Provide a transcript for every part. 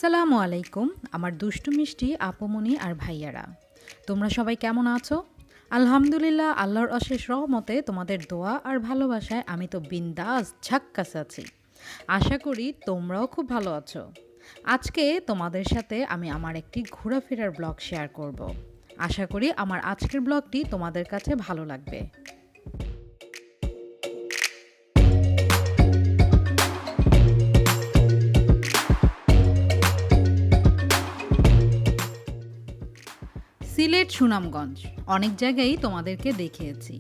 আসসালামু আলাইকুম আমার দুষ্টু মিষ্টি আপুমনি আর ভাইয়ারা। তোমরা সবাই কেমন আছো? আলহামদুলিল্লাহ, আল্লাহর অশেষ রহমতে তোমাদের দোয়া আর ভালোবাসায় আমি তো বিন্দাস ঝাক্কাস আছি। আশা করি তোমরাও খুব ভালো আছো। আজকে তোমাদের সাথে আমি আমার একটি ঘোরাফেরার ব্লগ শেয়ার করব। আশা করি আমার আজকের ব্লগটি তোমাদের কাছে ভালো লাগবে। সিলেট, সুনামগঞ্জ অনেক জায়গায় তোমাদেরকে দেখিয়েছি।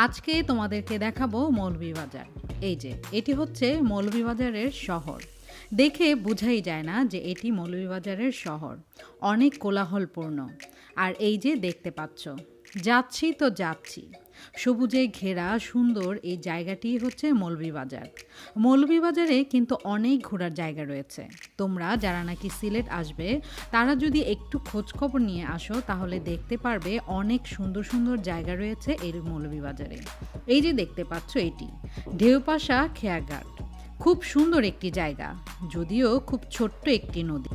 আজকে তোমাদেরকে দেখাবো মৌলভীবাজার। এই যে এটি হচ্ছে মৌলভীবাজারের শহর। দেখে বোঝাই যায় না যে এটি মৌলভীবাজারের শহর। অনেক কোলাহলপূর্ণ। আর এই যে দেখতে পাচ্ছ, যাচ্ছি তো যাচ্ছি। সবুজে ঘেরা সুন্দর এই জায়গাটি হচ্ছে মৌলভীবাজার। মৌলভীবাজারে কিন্তু অনেক ঘোরার জায়গা রয়েছে। তোমরা যারা নাকি সিলেট আসবে তারা যদি একটু খোঁজখবর নিয়ে আসো তাহলে দেখতে পারবে অনেক সুন্দর সুন্দর জায়গা রয়েছে এই মৌলভীবাজারে। এই যে দেখতে পাচ্ছ এটি ঢেউপাশা খেয়াঘাট। খুব সুন্দর একটি জায়গা, যদিও খুব ছোট্ট একটি নদী।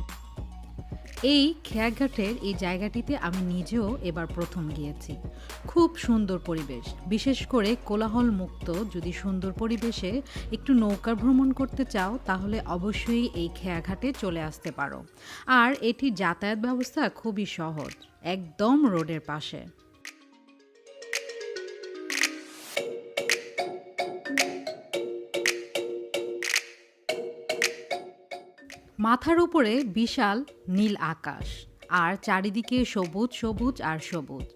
এই খেয়াঘাটের এই জায়গাটিতে আমি নিজেও এবার প্রথম গিয়েছি। খুব সুন্দর পরিবেশ, বিশেষ করে কোলাহল মুক্ত। যদি সুন্দর পরিবেশে একটু নৌকা ভ্রমণ করতে চাও তাহলে অবশ্যই এই খেয়াঘাটে চলে আসতে পারো। আর এটির যাতায়াত ব্যবস্থা খুবই সহজ, একদম রোডের পাশে। মাথার উপরে বিশাল নীল আকাশ, আর চারিদিকে সবুজ সবুজ আর সবুজ।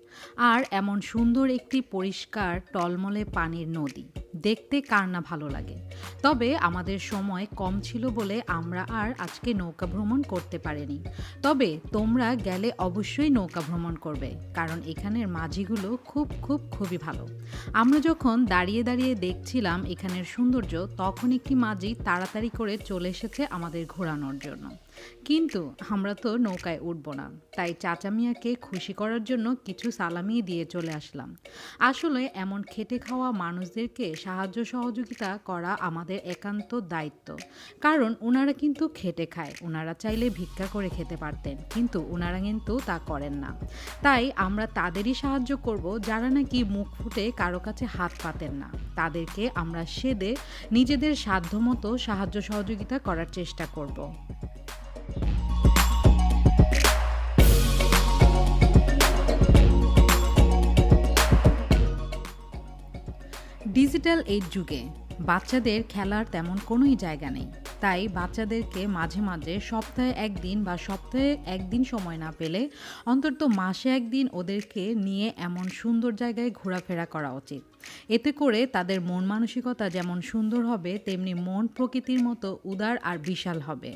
আর এমন সুন্দর একটি পরিষ্কার টলমলে পানির নদী দেখতে কার না ভালো লাগে। তবে আমাদের সময় কম ছিল বলে আমরা আর আজকে নৌকা ভ্রমণ করতে পারিনি। তবে তোমরা গেলে অবশ্যই নৌকা ভ্রমণ করবে, কারণ এখানের মাঝিগুলো খুবই ভালো। আমরা যখন দাঁড়িয়ে দাঁড়িয়ে দেখছিলাম এখানের সৌন্দর্য, তখন একটি মাঝি তাড়াতাড়ি করে চলে এসেছে আমাদের ঘোরানোর জন্য। কিন্তু আমরা তো নৌকায় উঠব না, তাই চাচা মিয়াকে খুশি করার জন্য কিছু সালামি দিয়ে চলে আসলাম। আসলে এমন খেটে খাওয়া মানুষদেরকে সাহায্য সহযোগিতা করা আমাদের একান্ত দায়িত্ব, কারণ ওনারা কিন্তু খেটে খায়। ওনারা চাইলে ভিক্ষা করে খেতে পারতেন, কিন্তু ওনারা কিন্তু তা করেন না। তাই আমরা তাদেরই সাহায্য করব যারা নাকি মুখ ফুটে কারো কাছে হাত পাতেন না। তাদেরকে আমরা সেদে নিজেদের সাধ্যমতো সাহায্য সহযোগিতা করার চেষ্টা করব। ডিজিটাল এই যুগে বাচ্চাদের খেলার তেমন কোনোই জায়গা নেই। তাই বাচ্চাদেরকে মাঝে মাঝে সপ্তাহে একদিন বা সপ্তাহে একদিন সময় না পেলে অন্তত মাসে একদিন ওদেরকে নিয়ে এমন সুন্দর জায়গায় ঘোরাফেরা করা উচিত। এতে করে তাদের মন মানসিকতা যেমন সুন্দর হবে, তেমনি মন প্রকৃতির মতো উদার আর বিশাল হবে।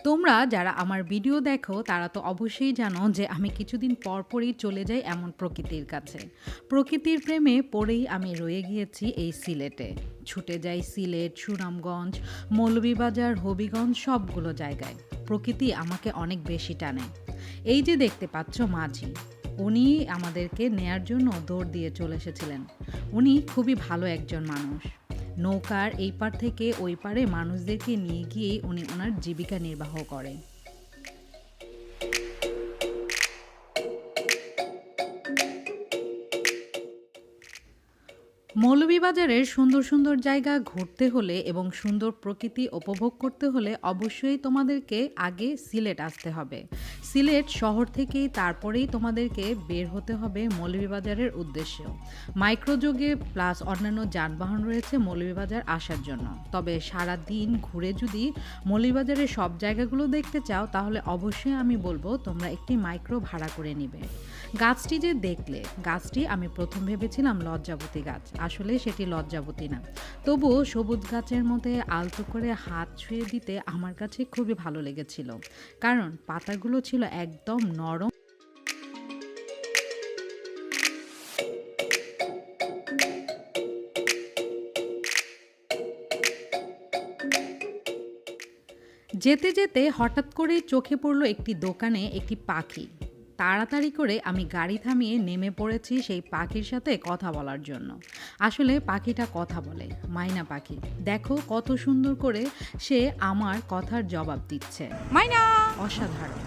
তোমরা যারা আমার ভিডিও দেখো তারা তো অবশ্যই জানো যে আমি কিছুদিন পরপরই চলে যাই এমন প্রকৃতির কাছে। প্রকৃতির প্রেমে পড়েই আমি রয়ে গিয়েছি এই সিলেটে। ছুটে যাই সিলেট, সুনামগঞ্জ, মৌলভীবাজার, হবিগঞ্জ, সবগুলো জায়গায়। প্রকৃতি আমাকে অনেক বেশি টানে। এই যে দেখতে পাচ্ছ মাঝি, উনি আমাদেরকে নেয়ার জন্য দৌড় দিয়ে চলে এসেছিলেন। উনি খুবই ভালো একজন মানুষ। নৌকার এই পার থেকে ওই পারে মানুষদেরকে নিয়ে গিয়ে উনি ওনার জীবিকা নির্বাহ করেন। মৌলভীবাজারের সুন্দর সুন্দর জায়গা ঘুরতে হলে এবং সুন্দর প্রকৃতি উপভোগ করতে হলে অবশ্যই তোমাদেরকে আগে সিলেট আসতে হবে। সিলেট শহর থেকেই তারপরেই তোমাদেরকে বের হতে হবে মৌলভীবাজারের উদ্দেশ্যে। মাইক্রোযোগে প্লাস অন্যান্য যানবাহন রয়েছে মৌলভীবাজার আসার জন্য। তবে সারা দিন ঘুরে যদি মৌলভীবাজারের সব জায়গাগুলো দেখতে চাও তাহলে অবশ্যই আমি বলবো তোমরা একটি মাইক্রো ভাড়া করে নিবে। গাছটি যে দেখলে, গাছটি আমি প্রথম ভেবেছিলাম লজ্জাবতী গাছ, আসলে সেটি লজ্জাবতী না। তবুও সবুজ গাছের মধ্যে আলতো করে হাত ছুঁয়ে দিতে আমার কাছে খুবই ভালো লেগেছিল, কারণ পাতাগুলো ছিল একদম নরম। যেতে যেতে হঠাৎ করে চোখে পড়লো একটি দোকানে একটি পাখি। তাড়াতাড়ি করে আমি গাড়ি থামিয়ে নেমে পড়েছি সেই পাখির সাথে কথা বলার জন্য। আসলে পাখিটা কথা বলে, মাইনা পাখি। দেখো কত সুন্দর করে সে আমার কথার জবাব দিচ্ছে। মাইনা, অসাধারণ।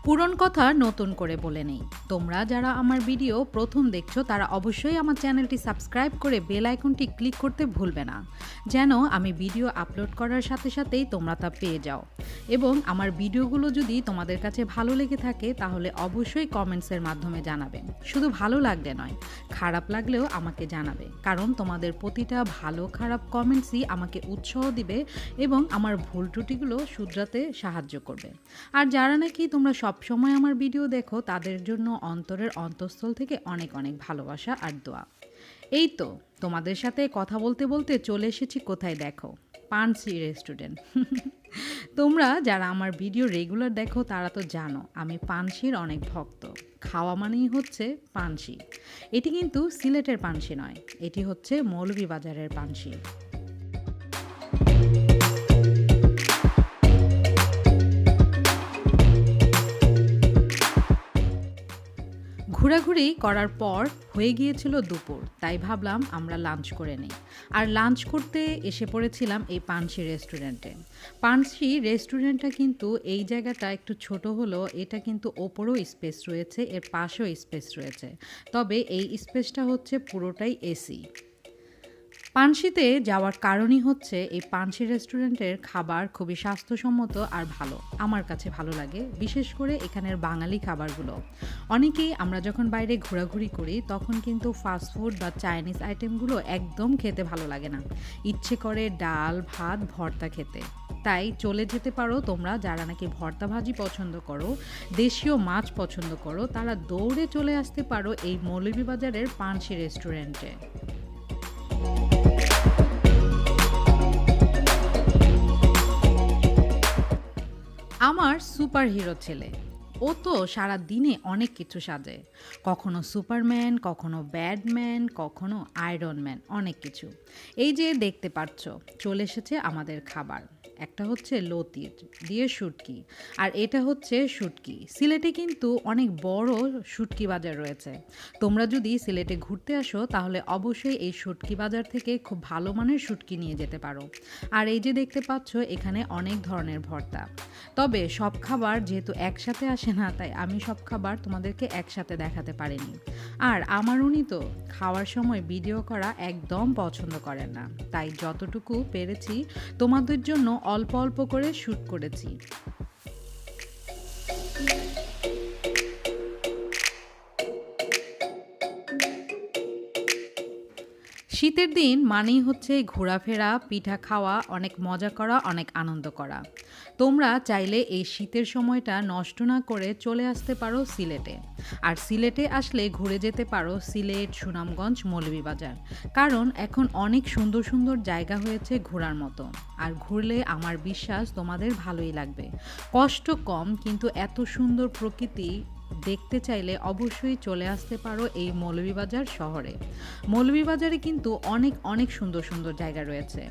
পুরন কথা নতুন করে বলে নেই, তোমরা যারা আমার ভিডিও প্রথম দেখছো তারা অবশ্যই আমার চ্যানেলটি সাবস্ক্রাইব করে বেল আইকনটি ক্লিক করতে ভুলবে না, যেন আমি ভিডিও আপলোড করার সাথে সাথেই তোমরা তা পেয়ে যাও। এবং আমার ভিডিওগুলো যদি তোমাদের কাছে ভালো লেগে থাকে তাহলে অবশ্যই কমেন্টসের মাধ্যমে জানাবেন। শুধু ভালো লাগলে নয়, খারাপ লাগলেও আমাকে জানাবে, কারণ তোমাদের প্রতিটা ভালো খারাপ কমেন্টসই আমাকে উৎসাহ দিবে এবং আমার ভুল ত্রুটিগুলো শুধরাতে সাহায্য করবে। আর যারা নাকি তোমরা সবসময় আমার ভিডিও দেখো তাদের জন্য অন্তরের অন্তঃস্থল থেকে অনেক অনেক ভালোবাসা আর দোয়া। এই তো তোমাদের সাথে কথা বলতে বলতে চলে এসেছি কোথায় দেখো, পানসি রেস্টুরেন্ট। তোমরা যারা আমার ভিডিও রেগুলার দেখো তারা তো জানো আমি পানসির অনেক ভক্ত। খাওয়া মানেই হচ্ছে পানসি। এটি কিন্তু সিলেটের পানসি নয়, এটি হচ্ছে মৌলভীবাজারের পানসি। ঘোরাঘুরি করার পর হয়ে গিয়েছিল দুপুর, তাই ভাবলাম আমরা লাঞ্চ করে নিই। আর লাঞ্চ করতে এসে পড়েছিলাম এই পানসি রেস্টুরেন্টে। পানসি রেস্টুরেন্টটা কিন্তু এই জায়গাটা একটু ছোট হলো, এটা কিন্তু ওপরেও স্পেস রয়েছে, এর পাশেও স্পেস রয়েছে, তবে এই স্পেসটা হচ্ছে পুরোটাই এসি। পানসিতে যাওয়ার কারণই হচ্ছে এই পানসি রেস্টুরেন্টের খাবার খুবই স্বাস্থ্যসম্মত আর ভালো, আমার কাছে ভালো লাগে, বিশেষ করে এখানের বাঙালি খাবারগুলো। অনেকেই আমরা যখন বাইরে ঘোরাঘুরি করি তখন কিন্তু ফাস্টফুড বা চাইনিজ আইটেমগুলো একদম খেতে ভালো লাগে না, ইচ্ছে করে ডাল ভাত ভর্তা খেতে। তাই চলে যেতে পারো তোমরা যারা নাকি ভর্তা ভাজি পছন্দ করো, দেশীয় মাছ পছন্দ করো, তারা দৌড়ে চলে আসতে পারো এই মৌলভীবাজারের পানসি রেস্টুরেন্টে। আমার সুপার হিরো ছেলে, ও তো সারা দিনে অনেক কিছু সাজে, কখনো সুপারম্যান, কখনো ব্যাটম্যান, কখনো আয়রন ম্যান, অনেক কিছু। এই যে দেখতে পাচ্ছ চলে এসেছে আমাদের খাবার, একটা হচ্ছে লতির দিয়ে শুটকি, আর এটা হচ্ছে শুটকি। সিলেটে কিন্তু অনেক বড় শুটকি বাজার রয়েছে, তোমরা যদি সিলেটে ঘুরতে আসো তাহলে অবশ্যই এই শুটকি বাজার থেকে খুব ভালো মানের শুটকি নিয়ে যেতে পারো। আর এই যে দেখতে পাচ্ছ এখানে অনেক ধরনের ভর্তা, তবে সব খাবার যেহেতু একসাথে আসে না তাই আমি সব খাবার তোমাদেরকে একসাথে দেখাতে পারিনি। আর আমার উনি তো খাওয়ার সময় ভিডিও করা একদম পছন্দ করেন না, তাই যতটুকু পেরেছি তোমাদের জন্য অল্প অল্প করে শ্যুট করেছি। শীতের দিন মানেই হচ্ছে ঘোরাফেরা, পিঠা খাওয়া, অনেক মজা করা, অনেক আনন্দ করা। তোমরা চাইলে এই শীতের সময়টা নষ্ট না করে চলে আসতে পারো সিলেটে। আর সিলেটে আসলে ঘুরে যেতে পারো সিলেট, সুনামগঞ্জ, মৌলভীবাজার, কারণ এখন অনেক সুন্দর সুন্দর জায়গা হয়েছে ঘোরার মতো। আর ঘুরলে আমার বিশ্বাস তোমাদের ভালোই লাগবে। কষ্ট কম, কিন্তু এত সুন্দর প্রকৃতি দেখতে চাইলে অবশ্যই চলে আসতে পারো এই মৌলভীবাজার শহরে। মৌলভীবাজারে কিন্তু অনেক অনেক সুন্দর সুন্দর জায়গা রয়েছে।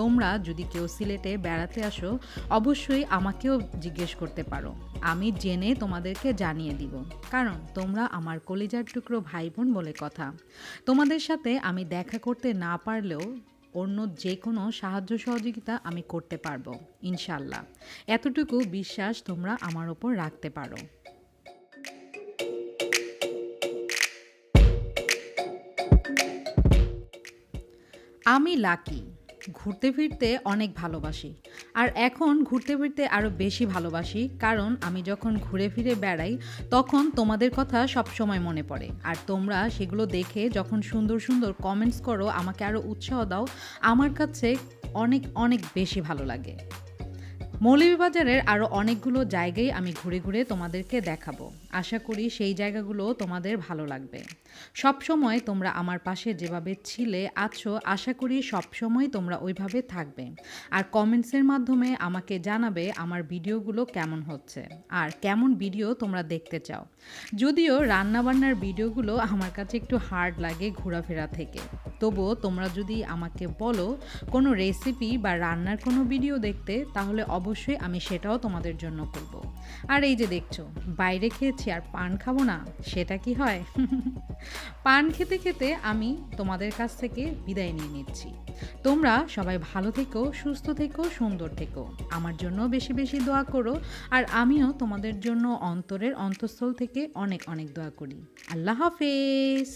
তোমরা যদি কেউ সিলেটে বেড়াতে আসো অবশ্যই আমাকেও জিজ্ঞেস করতে পারো, আমি জেনে তোমাদেরকে জানিয়ে দিব, কারণ তোমরা আমার কলিজার টুকরো ভাই বোন বলে কথা। তোমাদের সাথে আমি দেখা করতে না পারলেও অন্য যে কোনো সাহায্য সহযোগিতা আমি করতে পারবো ইনশাল্লাহ। এতটুকু বিশ্বাস তোমরা আমার ওপর রাখতে পারো। আমি লাকি, ঘুরতে ফিরতে অনেক ভালোবাসি, আর এখন ঘুরতে ফিরতে আরও বেশি ভালোবাসি, কারণ আমি যখন ঘুরে ফিরে বেড়াই তখন তোমাদের কথা সব সময় মনে পড়ে, আর তোমরা সেগুলো দেখে যখন সুন্দর সুন্দর কমেন্টস করো আমাকে আরও উৎসাহ দাও, আমার কাছে অনেক অনেক বেশি ভালো লাগে। মৌলভীবাজারের আরও অনেকগুলো জায়গায় আমি ঘুরে ঘুরে তোমাদেরকে দেখাবো। আশা করি সেই জায়গাগুলো তোমাদের ভালো লাগবে। সবসময় তোমরা আমার পাশে যেভাবে ছিলে আছো, আশা করি সবসময় তোমরা ওইভাবে থাকবে। আর কমেন্টসের মাধ্যমে আমাকে জানাবে আমার ভিডিওগুলো কেমন হচ্ছে আর কেমন ভিডিও তোমরা দেখতে চাও। যদিও রান্নাবান্নার ভিডিওগুলো আমার কাছে একটু হার্ড লাগে ঘোরাফেরা থেকে, তবুও তোমরা যদি আমাকে বলো কোনো রেসিপি বা রান্নার কোনো ভিডিও দেখতে, তাহলে অবশ্যই আমি সেটাও তোমাদের জন্য করব। আর এই যে দেখছো বাইরে খেয়েছি আর পান খাবো না, সেটা কি হয়? পান খেতে খেতে আমি তোমাদের কাছ থেকে বিদায় নিয়ে নিচ্ছি। তোমরা সবাই ভালো থেকো, সুস্থ থেকো, সুন্দর থেকো। আমার জন্য বেশি বেশি দোয়া করো, আর আমিও তোমাদের জন্য অন্তরের অন্তঃস্থল থেকে অনেক অনেক দোয়া করি। আল্লাহ হাফেজ।